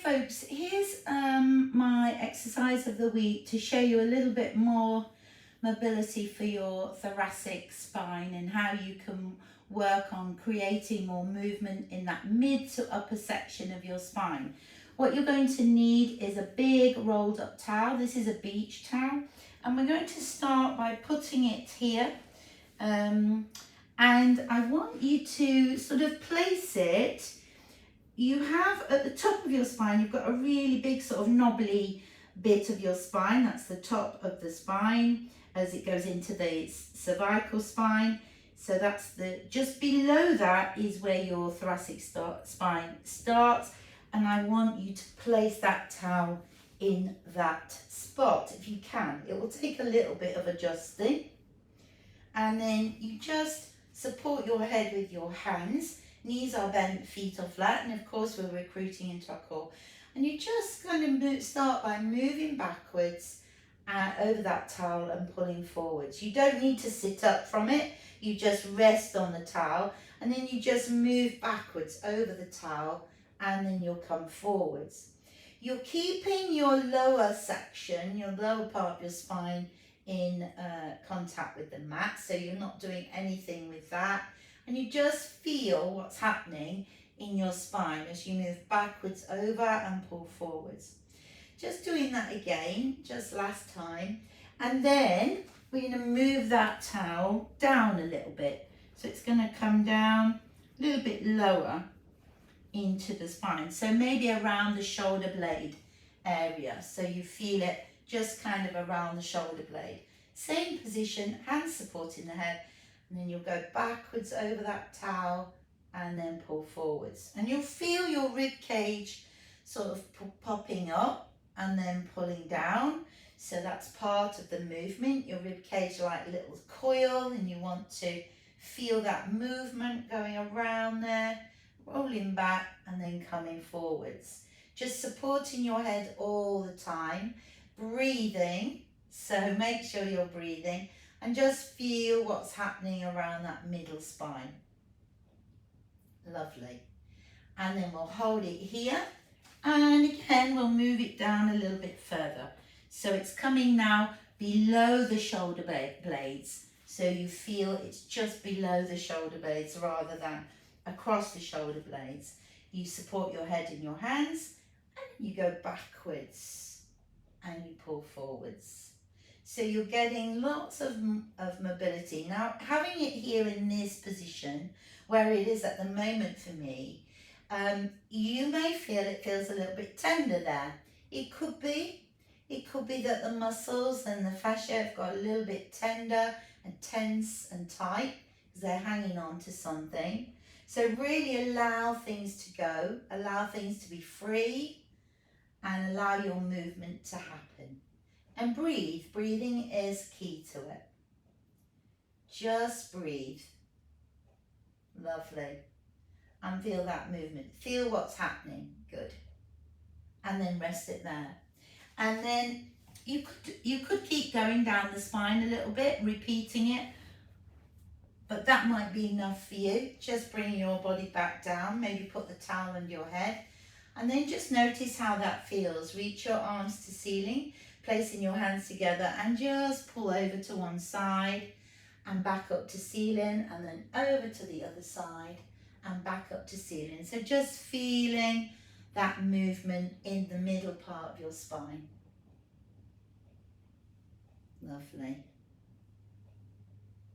folks, here's my exercise of the week to show you a little bit more mobility for your thoracic spine and how you can work on creating more movement in that mid to upper section of your spine. What you're going to need is a big rolled up towel. This is a beach towel, and we're going to start by putting it here. And I want you to sort of place it. You have at the top of your spine, you've got a really big sort of knobbly bit of your spine. That's the top of the spine as it goes into the cervical spine. So that's just below that is where your thoracic spine starts. And I want you to place that towel in that spot if you can. It will take a little bit of adjusting. And then you just support your head with your hands. Knees are bent, feet are flat, and of course we're recruiting into our core. And you're just going to start by moving backwards over that towel and pulling forwards. You don't need to sit up from it. You just rest on the towel, and then you just move backwards over the towel, and then you'll come forwards. You're keeping your lower section, your lower part of your spine in contact with the mat, so you're not doing anything with that. And you just feel what's happening in your spine as you move backwards over and pull forwards. Just doing that again, just last time. And then we're going to move that towel down a little bit. So it's going to come down a little bit lower into the spine. So maybe around the shoulder blade area. So you feel it just kind of around the shoulder blade. Same position, hands supporting the head. And then you'll go backwards over that towel and then pull forwards. And you'll feel your rib cage sort of popping up and then pulling down. So that's part of the movement. Your rib cage like a little coil, and you want to feel that movement going around there, rolling back and then coming forwards. Just supporting your head all the time, breathing. So make sure you're breathing. And just feel what's happening around that middle spine. Lovely. And then we'll hold it here. And again, we'll move it down a little bit further. So it's coming now below the shoulder blades. So you feel it's just below the shoulder blades rather than across the shoulder blades. You support your head in your hands and you go backwards and you pull forwards. So you're getting lots of mobility. Now, having it here in this position, where it is at the moment for me, you may feel it feels a little bit tender there. It could be that the muscles and the fascia have got a little bit tender and tense and tight because they're hanging on to something. So really allow things to go, allow things to be free, and allow your movement to happen. And breathe. Breathing is key to it. Just breathe. Lovely. And feel that movement. Feel what's happening. Good. And then rest it there. And then you could keep going down the spine a little bit, repeating it. But that might be enough for you. Just bring your body back down. Maybe put the towel under your head. And then just notice how that feels. Reach your arms to ceiling. Placing your hands together and just pull over to one side and back up to ceiling, and then over to the other side and back up to ceiling. So just feeling that movement in the middle part of your spine. Lovely.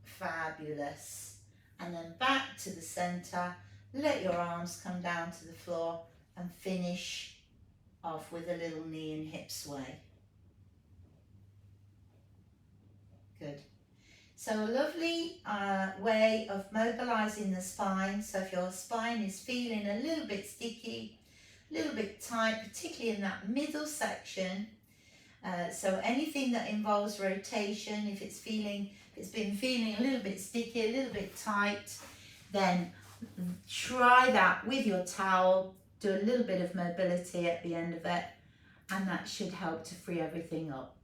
Fabulous. And then back to the center. Let your arms come down to the floor and finish off with a little knee and hip sway. Good. So a lovely way of mobilizing the spine. So if your spine is feeling a little bit sticky, a little bit tight, particularly in that middle section. So anything that involves rotation, if it's been feeling a little bit sticky, a little bit tight, then try that with your towel. Do a little bit of mobility at the end of it, and that should help to free everything up.